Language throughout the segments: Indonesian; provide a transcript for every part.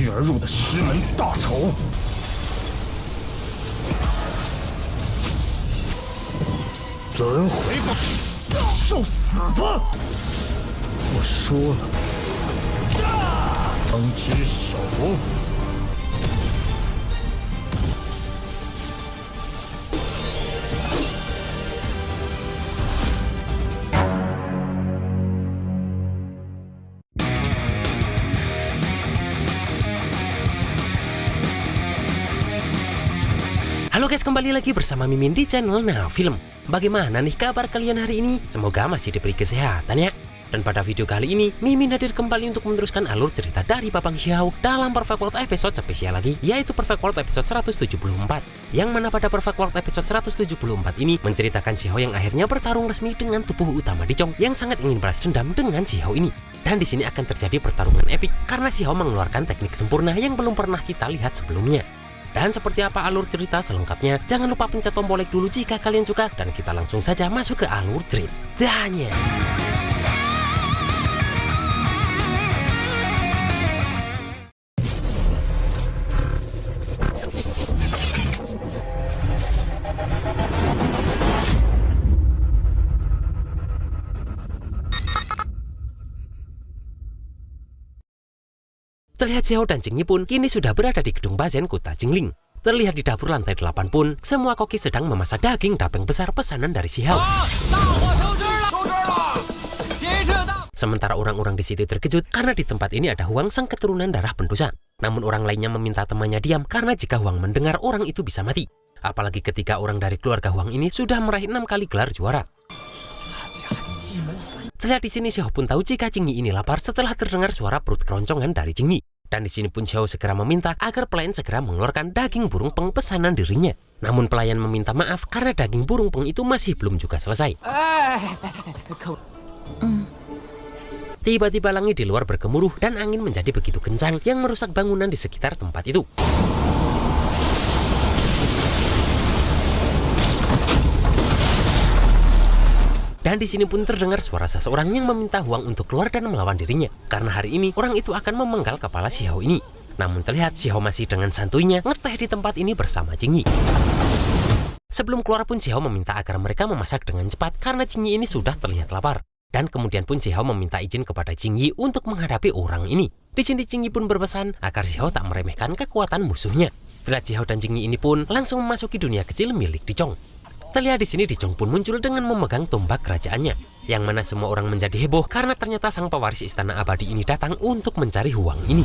虚而入的师门大丑。轮回吧，受死吧！我说了，当只手。 Halo guys, kembali lagi bersama Mimin di channel Now Film. Bagaimana nih kabar kalian hari ini? Semoga masih diberi kesehatan ya. Dan pada video kali ini, Mimin hadir kembali untuk meneruskan alur cerita dari Babang Xiao dalam Perfect World episode spesial lagi, yaitu Perfect World episode 174. Yang mana pada Perfect World episode 174 ini menceritakan Xiao yang akhirnya bertarung resmi dengan tubuh utama Dicong yang sangat ingin balas dendam dengan Xiao ini. Dan di sini akan terjadi pertarungan epik karena Xiao mengeluarkan teknik sempurna yang belum pernah kita lihat sebelumnya. Dan seperti apa alur cerita selengkapnya, jangan lupa pencet tombol like dulu jika kalian suka, dan kita langsung saja masuk ke alur ceritanya. Terlihat Xiao dan Jingyi pun kini sudah berada di gedung Bazen kota Jingling. Terlihat di dapur lantai 8 pun, semua koki sedang memasak daging dapeng besar pesanan dari Xiao. Sementara orang-orang di situ terkejut karena di tempat ini ada Huang sang keturunan darah pendosa. Namun orang lainnya meminta temannya diam karena jika Huang mendengar orang itu bisa mati. Apalagi ketika orang dari keluarga Huang ini sudah meraih 6 kali gelar juara. Terlihat di sini Xiao pun tahu jika Jingyi ini lapar setelah terdengar suara perut keroncongan dari Jingyi. Dan di sini pun Xiao segera meminta agar pelayan segera mengeluarkan daging burung peng pesanan dirinya. Namun pelayan meminta maaf karena daging burung peng itu masih belum juga selesai. Tiba-tiba langit di luar bergemuruh dan angin menjadi begitu kencang yang merusak bangunan di sekitar tempat itu. Dan di sini pun terdengar suara seseorang yang meminta Huang untuk keluar dan melawan dirinya. Karena hari ini orang itu akan memenggal kepala Xiao ini. Namun terlihat Xiao masih dengan santuinya ngeteh di tempat ini bersama Jingyi. Sebelum keluar pun Xiao meminta agar mereka memasak dengan cepat karena Jingyi ini sudah terlihat lapar. Dan kemudian pun Xiao meminta izin kepada Jingyi untuk menghadapi orang ini. Di sini Jingyi pun berpesan agar Xiao tak meremehkan kekuatan musuhnya. Terlihat Xiao dan Jingyi ini pun langsung memasuki dunia kecil milik Dicong. Terlihat di sini Dicong pun muncul dengan memegang tombak kerajaannya, yang mana semua orang menjadi heboh karena ternyata sang pewaris istana abadi ini datang untuk mencari Huang ini.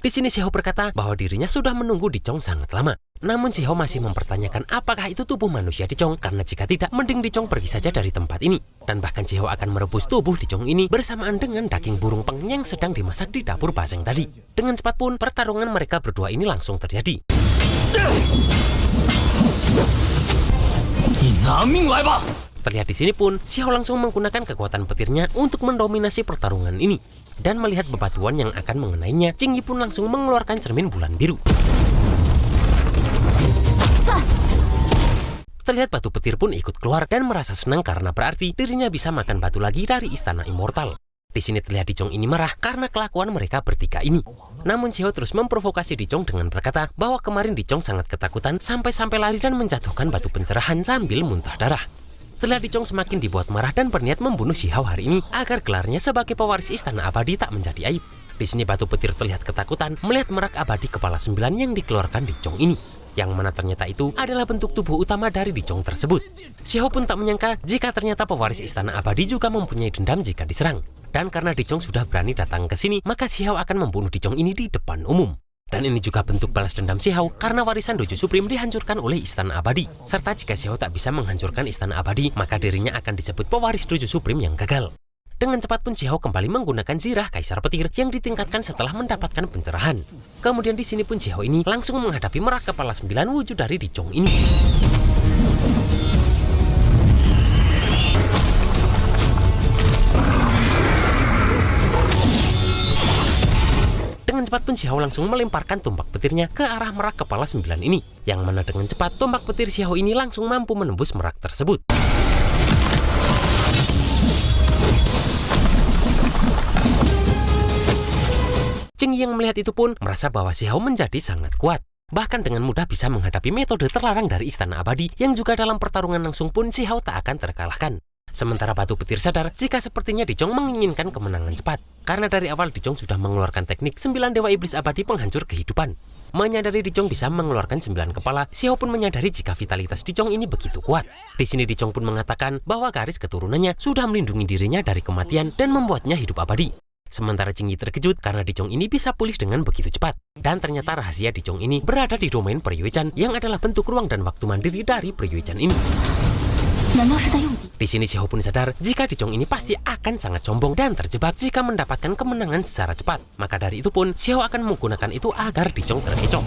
Di sini Xiao berkata bahwa dirinya sudah menunggu Dicong sangat lama. Namun Xiao masih mempertanyakan apakah itu tubuh manusia Dicong, karena jika tidak, mending Dicong pergi saja dari tempat ini. Dan bahkan Xiao akan merebus tubuh Dicong ini bersamaan dengan daging burung peng yang sedang dimasak di dapur Baseng tadi. Dengan cepat pun pertarungan mereka berdua ini langsung terjadi. Terlihat di sini pun Xiao langsung menggunakan kekuatan petirnya untuk mendominasi pertarungan ini. Dan melihat bebatuan yang akan mengenainya, Jingyi pun langsung mengeluarkan cermin bulan biru. Terlihat batu petir pun ikut keluar dan merasa senang karena berarti dirinya bisa makan batu lagi dari istana immortal. Di sini terlihat Dicong ini marah karena kelakuan mereka bertiga ini. Namun Xiao terus memprovokasi Dicong dengan berkata bahwa kemarin Dicong sangat ketakutan sampai-sampai lari dan menjatuhkan batu pencerahan sambil muntah darah. Terlihat Dicong semakin dibuat marah dan berniat membunuh Xiao hari ini agar gelarnya sebagai pewaris istana abadi tak menjadi aib. Di sini batu petir terlihat ketakutan melihat merak abadi kepala 9 yang dikeluarkan Dicong ini. Yang mana ternyata itu adalah bentuk tubuh utama dari Dicong tersebut. Xiao pun tak menyangka jika ternyata pewaris istana abadi juga mempunyai dendam jika diserang. Dan karena Dicong sudah berani datang ke sini, maka Xiao akan membunuh Dicong ini di depan umum. Dan ini juga bentuk balas dendam Xiao karena warisan Dojo Supreme dihancurkan oleh istana abadi. Serta jika Xiao tak bisa menghancurkan istana abadi, maka dirinya akan disebut pewaris Dojo Supreme yang gagal. Dengan cepat pun Xiao kembali menggunakan zirah kaisar petir yang ditingkatkan setelah mendapatkan pencerahan. Kemudian di sini pun Xiao ini langsung menghadapi merak kepala 9 wujud dari Dicong ini. Dengan Dengan cepat pun Xiao langsung melemparkan tombak petirnya ke arah merak kepala 9 ini. Yang mana dengan cepat tombak petir Xiao ini langsung mampu menembus merak tersebut. Jing Yi yang melihat itu pun merasa bahwa Xiao menjadi sangat kuat. Bahkan dengan mudah bisa menghadapi metode terlarang dari Istana Abadi yang juga dalam pertarungan langsung pun Xiao tak akan terkalahkan. Sementara batu petir sadar jika sepertinya Dicong menginginkan kemenangan cepat. Karena dari awal Dicong sudah mengeluarkan teknik 9 Dewa Iblis Abadi penghancur kehidupan. Menyadari Dicong bisa mengeluarkan 9 kepala, Xiao pun menyadari jika vitalitas Dicong ini begitu kuat. Di sini Dicong pun mengatakan bahwa garis keturunannya sudah melindungi dirinya dari kematian dan membuatnya hidup abadi. Sementara Jing Yi terkejut karena Dicong ini bisa pulih dengan begitu cepat. Dan ternyata rahasia Dicong ini berada di domain Peryuichan yang adalah bentuk ruang dan waktu mandiri dari Peryuichan ini. Di sini Xiao pun sadar jika Dicong ini pasti akan sangat sombong dan terjebak jika mendapatkan kemenangan secara cepat. Maka dari itu pun Xiao akan menggunakan itu agar Dicong terkecoh.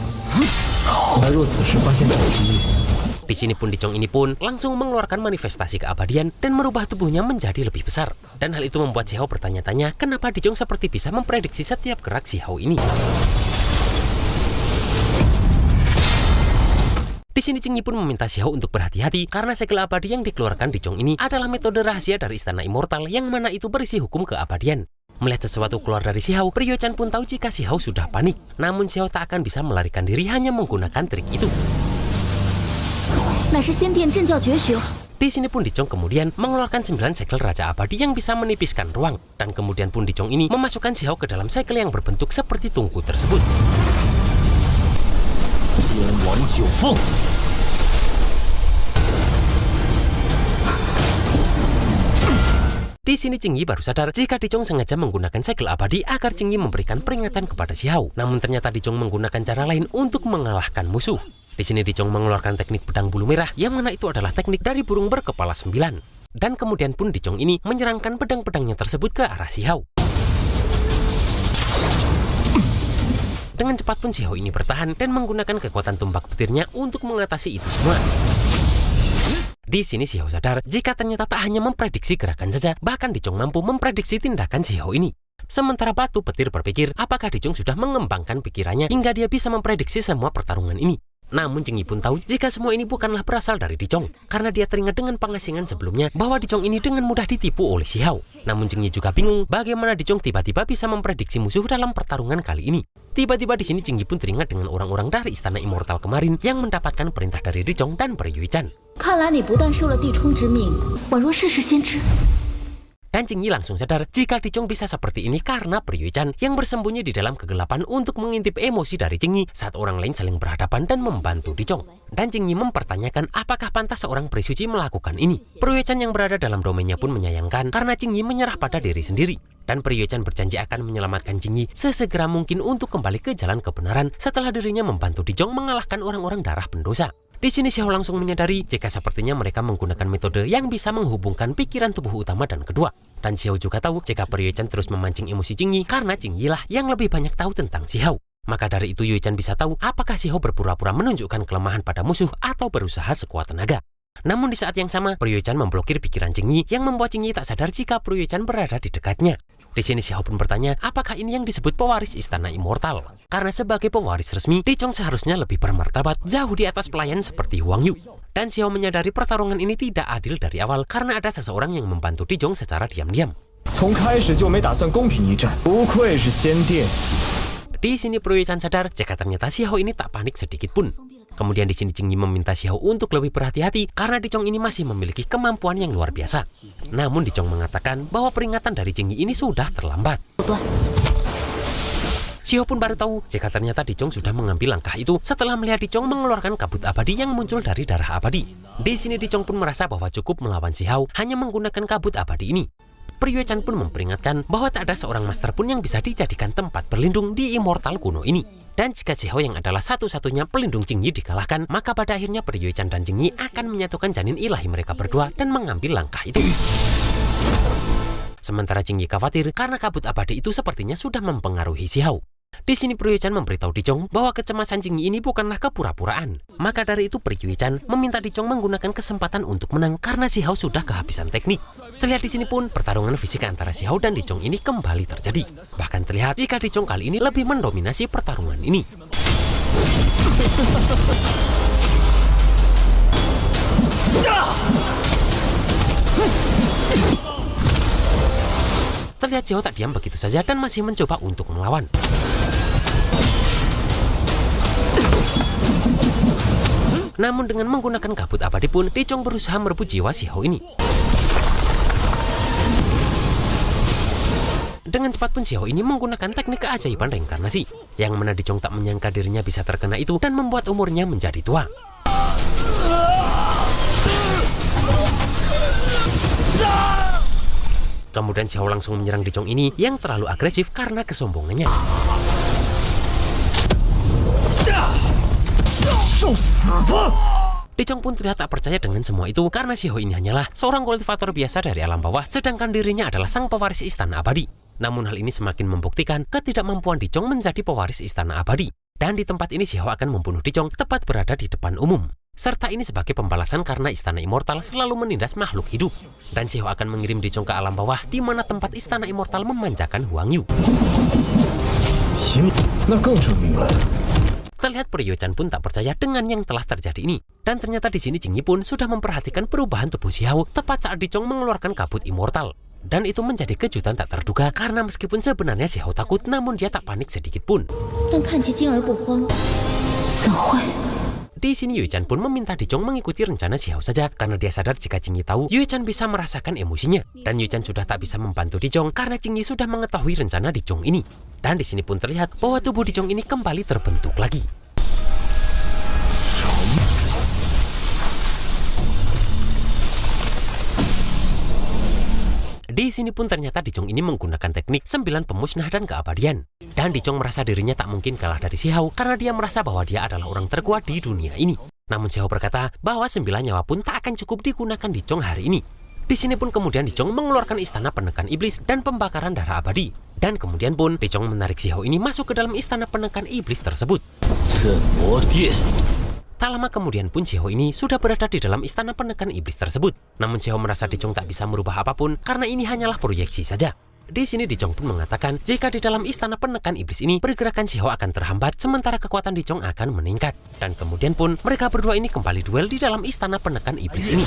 Di sini pun Dicong ini pun langsung mengeluarkan manifestasi keabadian dan merubah tubuhnya menjadi lebih besar. Dan hal itu membuat Xiao bertanya-tanya kenapa Dicong seperti bisa memprediksi setiap gerak Xiao ini. Di sini Jing Yi pun meminta Xiao untuk berhati-hati karena segel abadi yang dikeluarkan Dicong ini adalah metode rahasia dari Istana Immortal yang mana itu berisi hukum keabadian. Melihat sesuatu keluar dari Xiao, Peryuichan pun tahu jika Xiao sudah panik. Namun Xiao tak akan bisa melarikan diri hanya menggunakan trik itu. Di sini pun Dicong kemudian mengeluarkan 9 segel Raja Abadi yang bisa menipiskan ruang. Dan kemudian pun Dicong ini memasukkan Xiao ke dalam segel yang berbentuk seperti tungku tersebut. Di sini Jing Yi baru sadar jika Dicong sengaja menggunakan segel abadi agar Jing Yi memberikan peringatan kepada Xiao. Namun ternyata Dicong menggunakan cara lain untuk mengalahkan musuh. Di sini Dicong mengeluarkan teknik pedang bulu merah yang mana itu adalah teknik dari burung berkepala 9. Dan kemudian pun Dicong ini menyerangkan pedang-pedangnya tersebut ke arah Xiao. Dengan cepat pun Xiao ini bertahan dan menggunakan kekuatan tombak petirnya untuk mengatasi itu semua. Di sini Xiao sadar jika ternyata tak hanya memprediksi gerakan saja, bahkan Dicong mampu memprediksi tindakan Xiao ini. Sementara batu petir berpikir apakah Dicong sudah mengembangkan pikirannya hingga dia bisa memprediksi semua pertarungan ini. Namun Jing Yi pun tahu jika semua ini bukanlah berasal dari Dicong, karena dia teringat dengan pengasingan sebelumnya bahwa Dicong ini dengan mudah ditipu oleh Xiao. Namun Jing Yi juga bingung bagaimana Dicong tiba-tiba bisa memprediksi musuh dalam pertarungan kali ini. Tiba-tiba di sini Jing Yi pun teringat dengan orang-orang dari Istana Immortal kemarin yang mendapatkan perintah dari Dicong dan Peryuichan. Dan Jing Yi langsung sadar jika Dicong bisa seperti ini karena Peryuichan yang bersembunyi di dalam kegelapan untuk mengintip emosi dari Jing Yi saat orang lain saling berhadapan dan membantu Dicong. Dan Jing Yi mempertanyakan apakah pantas seorang prisuci melakukan ini. Peryuichan yang berada dalam domainnya pun menyayangkan karena Jing Yi menyerah pada diri sendiri. Dan Peryuichan berjanji akan menyelamatkan Jing Yi sesegera mungkin untuk kembali ke jalan kebenaran setelah dirinya membantu Dicong mengalahkan orang-orang darah pendosa. Di sini Xiao langsung menyadari jika sepertinya mereka menggunakan metode yang bisa menghubungkan pikiran tubuh utama dan kedua. Dan Xiao juga tahu jika Peryuichan terus memancing emosi Jing Yi karena Jing Yi lah yang lebih banyak tahu tentang Xiao. Maka dari itu Yuichan bisa tahu apakah Xiao berpura-pura menunjukkan kelemahan pada musuh atau berusaha sekuat tenaga. Namun di saat yang sama, Peryuichan memblokir pikiran Jing Yi yang membuat Jing Yi tak sadar jika Peryuichan berada di dekatnya. Di sini Xiao pun bertanya, apakah ini yang disebut pewaris Istana Immortal? Karena sebagai pewaris resmi, Dicong seharusnya lebih bermartabat jauh di atas pelayan seperti Huang Yu. Dan Xiao menyadari pertarungan ini tidak adil dari awal karena ada seseorang yang membantu Dicong secara diam-diam. Di sini Peryuichan sadar jika ternyata Xiao ini tak panik sedikit pun. Kemudian di sini Jing Yi meminta Xiao untuk lebih berhati-hati karena Dicong ini masih memiliki kemampuan yang luar biasa. Namun Dicong mengatakan bahwa peringatan dari Jing Yi ini sudah terlambat. Xiao pun baru tahu jika ternyata Dicong sudah mengambil langkah itu setelah melihat Dicong mengeluarkan kabut abadi yang muncul dari darah abadi. Di sini Dicong pun merasa bahwa cukup melawan Xiao hanya menggunakan kabut abadi ini. Peryuichan pun memperingatkan bahwa tak ada seorang master pun yang bisa dijadikan tempat berlindung di Immortal kuno ini. Dan jika Xiao yang adalah satu-satunya pelindung Jing Yi dikalahkan, maka pada akhirnya Peryuichan dan Jing Yi akan menyatukan janin ilahi mereka berdua dan mengambil langkah itu. Sementara Jing Yi khawatir karena kabut abadi itu sepertinya sudah mempengaruhi Xiao. Di sini Priyuchan memberitahu Dicong bahwa kecemasan Jingyi ini bukanlah kepura-puraan. Maka dari itu Priyuchan meminta Dicong menggunakan kesempatan untuk menang karena Xiao sudah kehabisan teknik. Terlihat di sini pun pertarungan fisik antara Xiao dan Dicong ini kembali terjadi. Bahkan terlihat jika Dicong kali ini lebih mendominasi pertarungan ini. Terlihat Xiao tak diam begitu saja dan masih mencoba untuk melawan. Namun dengan menggunakan kabut abadi pun, Dicong berusaha merebut jiwa Xiao ini. Dengan cepat pun Xiao ini menggunakan teknik keajaiban reinkarnasi, yang mana Dicong tak menyangka dirinya bisa terkena itu dan membuat umurnya menjadi tua. Kemudian Xiao langsung menyerang Dicong ini yang terlalu agresif karena kesombongannya. Dicong pun terlihat tak percaya dengan semua itu karena Xiao ini hanyalah seorang kultivator biasa dari alam bawah, sedangkan dirinya adalah sang pewaris istana abadi. Namun hal ini semakin membuktikan ketidakmampuan Dicong menjadi pewaris istana abadi. Dan di tempat ini Xiao akan membunuh Dicong tepat berada di depan umum. Serta ini sebagai pembalasan karena istana immortal selalu menindas makhluk hidup. Dan Xiao akan mengirim Dicong ke alam bawah di mana tempat istana immortal memanjakan Huang Yu. Terlihat Priyuchan pun tak percaya dengan yang telah terjadi ini. Dan ternyata di sini Jingyi pun sudah memperhatikan perubahan tubuh Xiao tepat saat Dicong mengeluarkan kabut immortal. Dan itu menjadi kejutan tak terduga karena meskipun sebenarnya Xiao takut, namun dia tak panik sedikit pun. Di sini Yuechan pun meminta Dicong mengikuti rencana Xiao saja karena dia sadar jika Jingyi tahu, Yuechan bisa merasakan emosinya. Dan Yuechan sudah tak bisa membantu Dicong karena Jingyi sudah mengetahui rencana Dicong ini. Dan di sini pun terlihat bahwa tubuh Dicong ini kembali terbentuk lagi. Di sini pun ternyata Dicong ini menggunakan teknik 9 pemusnah dan keabadian. Dan Dicong merasa dirinya tak mungkin kalah dari Xiao karena dia merasa bahwa dia adalah orang terkuat di dunia ini. Namun Xiao berkata bahwa 9 nyawa pun tak akan cukup digunakan Dicong hari ini. Di sini pun kemudian Dicong mengeluarkan istana penekan iblis dan pembakaran darah abadi. Dan kemudian pun Dicong menarik Xiao ini masuk ke dalam istana penekan iblis tersebut. Tak lama kemudian pun Xiao ini sudah berada di dalam istana penekan iblis tersebut. Namun Xiao merasa Dicong tak bisa merubah apapun karena ini hanyalah proyeksi saja. Di sini Dicong pun mengatakan jika di dalam istana penekan iblis ini pergerakan Xiao akan terhambat sementara kekuatan Dicong akan meningkat. Dan kemudian pun mereka berdua ini kembali duel di dalam istana penekan iblis ini.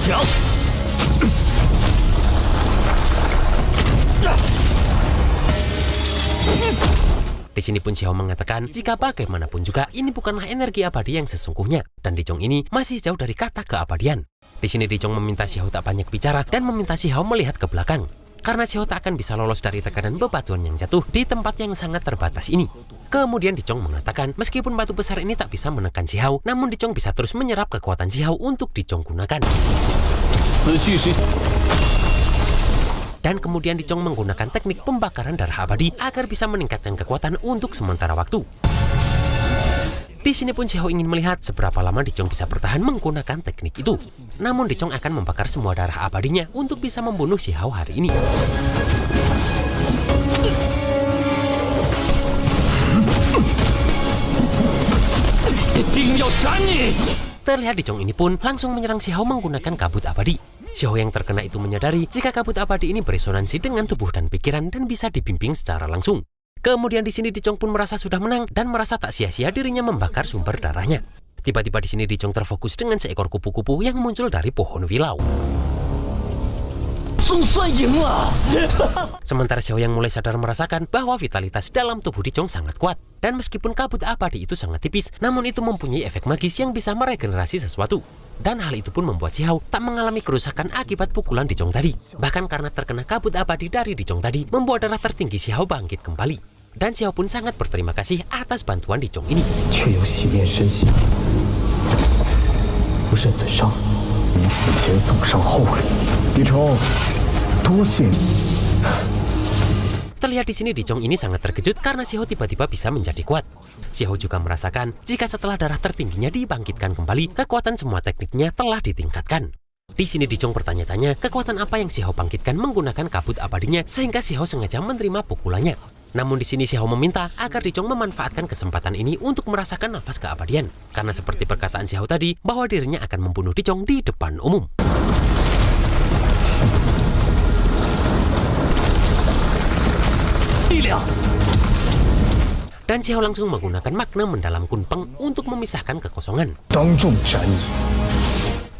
Di sini pun Xiao mengatakan jika bagaimanapun juga ini bukanlah energi abadi yang sesungguhnya dan Dicong ini masih jauh dari kata keabadian. Di sini Dicong meminta Xiao tak banyak bicara dan meminta Xiao melihat ke belakang karena Xiao tak akan bisa lolos dari tekanan bebatuan yang jatuh di tempat yang sangat terbatas ini. Kemudian Dicong mengatakan meskipun batu besar ini tak bisa menekan Xiao, namun Dicong bisa terus menyerap kekuatan Xiao untuk Dicong gunakan. Dan kemudian Dicong menggunakan teknik pembakaran darah abadi agar bisa meningkatkan kekuatan untuk sementara waktu. Di sini pun Xiao ingin melihat seberapa lama Dicong bisa bertahan menggunakan teknik itu. Namun Dicong akan membakar semua darah abadinya untuk bisa membunuh Xiao hari ini. Terlihat Dicong ini pun langsung menyerang Xiao menggunakan kabut abadi. Xiao yang terkena itu menyadari jika kabut abadi ini beresonansi dengan tubuh dan pikiran dan bisa dibimbing secara langsung. Kemudian di sini Dicong pun merasa sudah menang dan merasa tak sia-sia dirinya membakar sumber darahnya. Tiba-tiba di sini Dicong terfokus dengan seekor kupu-kupu yang muncul dari pohon wilau. Sementara Xiao yang mulai sadar merasakan bahwa vitalitas dalam tubuh Dicong sangat kuat. Dan meskipun kabut abadi itu sangat tipis, namun itu mempunyai efek magis yang bisa meregenerasi sesuatu. Dan hal itu pun membuat Xiao tak mengalami kerusakan akibat pukulan Dicong tadi. Bahkan karena terkena kabut abadi dari Dicong tadi, membuat darah tertinggi Xiao bangkit kembali. Dan Xiao pun sangat berterima kasih atas bantuan Dicong ini. Terlihat di sini Dicong ini sangat terkejut karena Xiao tiba-tiba bisa menjadi kuat. Xiao juga merasakan jika setelah darah tertingginya dibangkitkan kembali, kekuatan semua tekniknya telah ditingkatkan. Di sini Dicong bertanya-tanya kekuatan apa yang Xiao bangkitkan menggunakan kabut abadinya sehingga Xiao sengaja menerima pukulannya. Namun di sini Xiao meminta agar Dicong memanfaatkan kesempatan ini untuk merasakan nafas keabadian. Karena seperti perkataan Xiao tadi, bahwa dirinya akan membunuh Dicong di depan umum. Dan Xiao langsung menggunakan makna mendalam kunpeng untuk memisahkan kekosongan.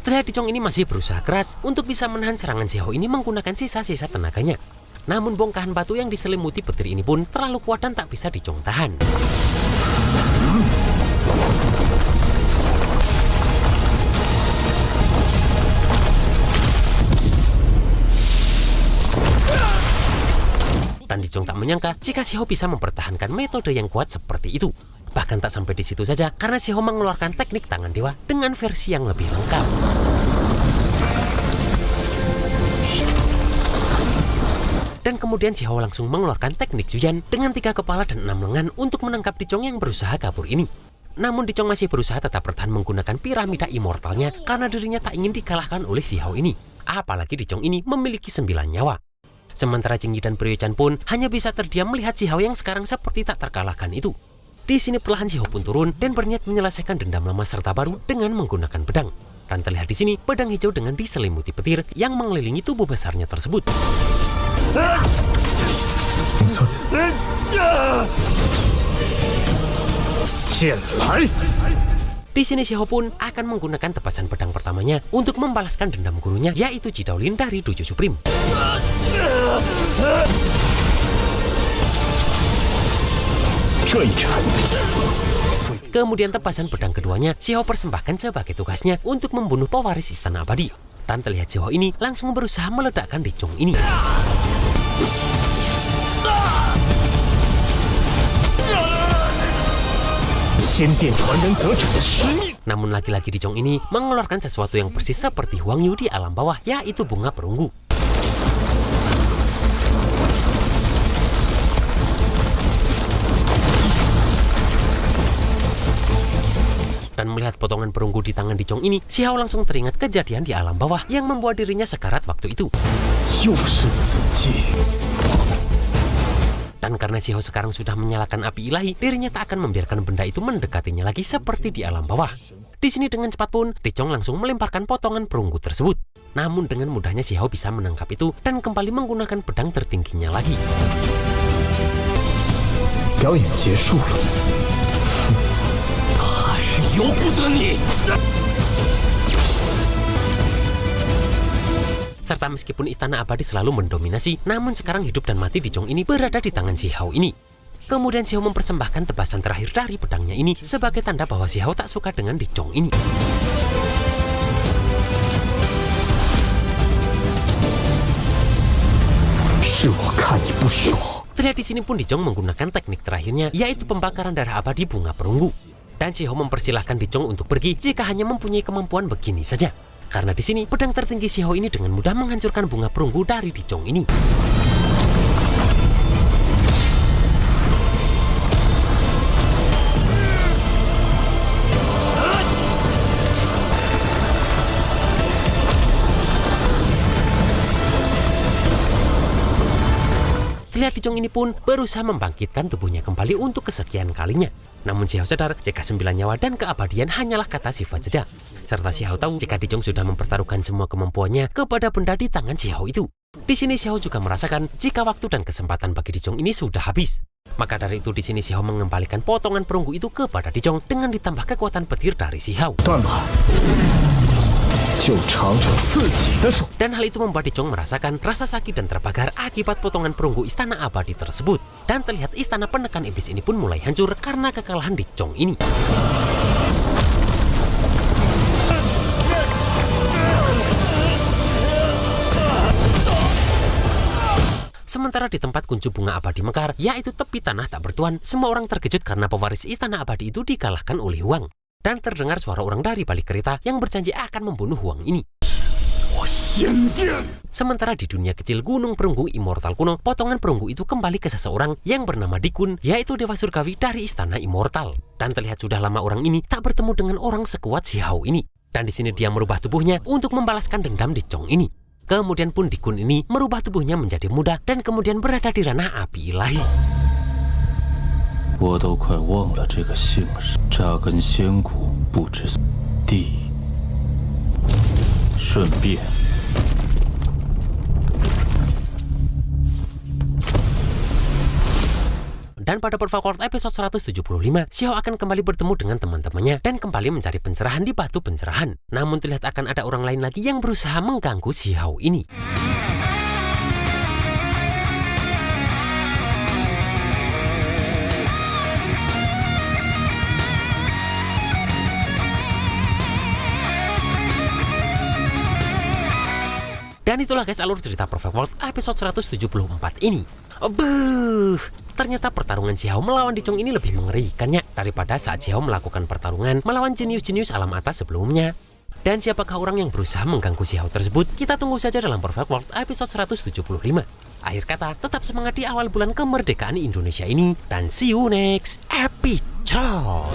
Terlihat Dicong ini masih berusaha keras untuk bisa menahan serangan Xiao ini menggunakan sisa-sisa tenaganya. Namun bongkahan batu yang diselimuti petir ini pun terlalu kuat dan tak bisa Dicong tahan. Dan Dicong tak menyangka jika Xiao bisa mempertahankan metode yang kuat seperti itu. Bahkan tak sampai di situ saja, karena Xiao mengeluarkan teknik tangan dewa dengan versi yang lebih lengkap. Dan kemudian Xiao langsung mengeluarkan teknik Juyan dengan 3 kepala dan 6 lengan untuk menangkap Dicong yang berusaha kabur ini. Namun Dicong masih berusaha tetap bertahan menggunakan piramida immortalnya karena dirinya tak ingin dikalahkan oleh Xiao ini. Apalagi Dicong ini memiliki 9 nyawa. Sementara Jingyi dan Priochan pun hanya bisa terdiam melihat Xiao yang sekarang seperti tak terkalahkan itu. Di sini perlahan Xiao pun turun dan berniat menyelesaikan dendam lama serta baru dengan menggunakan pedang. Dan terlihat di sini pedang hijau dengan diselimuti petir yang mengelilingi tubuh besarnya tersebut. Di sini Xiao pun akan menggunakan tebasan pedang pertamanya untuk membalaskan dendam gurunya, yaitu Ji Daolin dari Dojo Supreme. Kemudian tebasan pedang keduanya Xiao persembahkan sebagai tugasnya untuk membunuh pewaris Istana Abadi. Dan terlihat Xiao ini langsung berusaha meledakkan Dicong ini. Namun lagi-lagi Dicong ini mengeluarkan sesuatu yang persis seperti Huang Yu di alam bawah, yaitu bunga perunggu. Dan melihat potongan perunggu di tangan Dicong ini, Xiao langsung teringat kejadian di alam bawah yang membuat dirinya sekarat waktu itu. Dan karena Xiao sekarang sudah menyalakan api ilahi, dirinya tak akan membiarkan benda itu mendekatinya lagi seperti di alam bawah. Di sini dengan cepat pun, Dicong langsung melemparkan potongan perunggu tersebut. Namun dengan mudahnya Xiao bisa menangkap itu dan kembali menggunakan pedang tertingginya lagi. Serta meskipun Istana Abadi selalu mendominasi, namun sekarang hidup dan mati Dicong ini berada di tangan Xiao ini. Kemudian Xiao mempersembahkan tebasan terakhir dari pedangnya ini sebagai tanda bahwa Xiao tak suka dengan Dicong ini. Terlihat di sini pun Dicong menggunakan teknik terakhirnya, yaitu pembakaran darah abadi bunga perunggu. Dan Xiao mempersilahkan Dicong untuk pergi jika hanya mempunyai kemampuan begini saja. Karena di sini pedang tertinggi Xiao ini dengan mudah menghancurkan bunga perunggu dari Dicong ini. Terlihat Dicong ini pun berusaha membangkitkan tubuhnya kembali untuk kesekian kalinya. Namun Xiao sadar jika 9 nyawa dan keabadian hanyalah kata sifat saja. Serta Xiao tahu jika Dicong sudah mempertaruhkan semua kemampuannya kepada benda di tangan Xiao itu. Di sini Xiao juga merasakan jika waktu dan kesempatan bagi Dicong ini sudah habis. Maka dari itu di sini Xiao mengembalikan potongan perunggu itu kepada Dicong dengan ditambah kekuatan petir dari Xiao. Dan hal itu membuat Dicong merasakan rasa sakit dan terbakar akibat potongan perunggu Istana Abadi tersebut. Dan terlihat istana penekan iblis ini pun mulai hancur karena kekalahan Dicong ini. Sementara di tempat kuncup bunga abadi mekar, yaitu tepi tanah tak bertuan, semua orang terkejut karena pewaris Istana Abadi itu dikalahkan oleh Huang. Dan terdengar suara orang dari balik kereta yang berjanji akan membunuh Huang ini. Sementara di dunia kecil Gunung Perunggu Immortal kuno, potongan perunggu itu kembali ke seseorang yang bernama Dikun, yaitu Dewa Surgawi dari Istana Immortal. Dan terlihat sudah lama orang ini tak bertemu dengan orang sekuat Xiao ini. Dan di sini dia merubah tubuhnya untuk membalaskan dendam Dicong ini. Kemudian pun Dikun ini merubah tubuhnya menjadi muda dan kemudian berada di ranah api ilahi. 我都快忘了这个姓氏，扎根仙谷不知地。顺便。 Dan pada Perfect World episode 175, Xiao akan kembali bertemu dengan teman-temannya dan kembali mencari pencerahan di batu pencerahan. Namun terlihat akan ada orang lain lagi yang berusaha mengganggu Xiao ini. Dan itulah guys alur cerita Perfect World episode 174 ini. Ternyata pertarungan Xiao melawan Dicong ini lebih mengerikannya daripada saat Xiao melakukan pertarungan melawan jenius-jenius alam atas sebelumnya. Dan siapakah orang yang berusaha mengganggu Xiao tersebut? Kita tunggu saja dalam Perfect World episode 175. Akhir kata, tetap semangat di awal bulan kemerdekaan Indonesia ini. Dan see you next episode.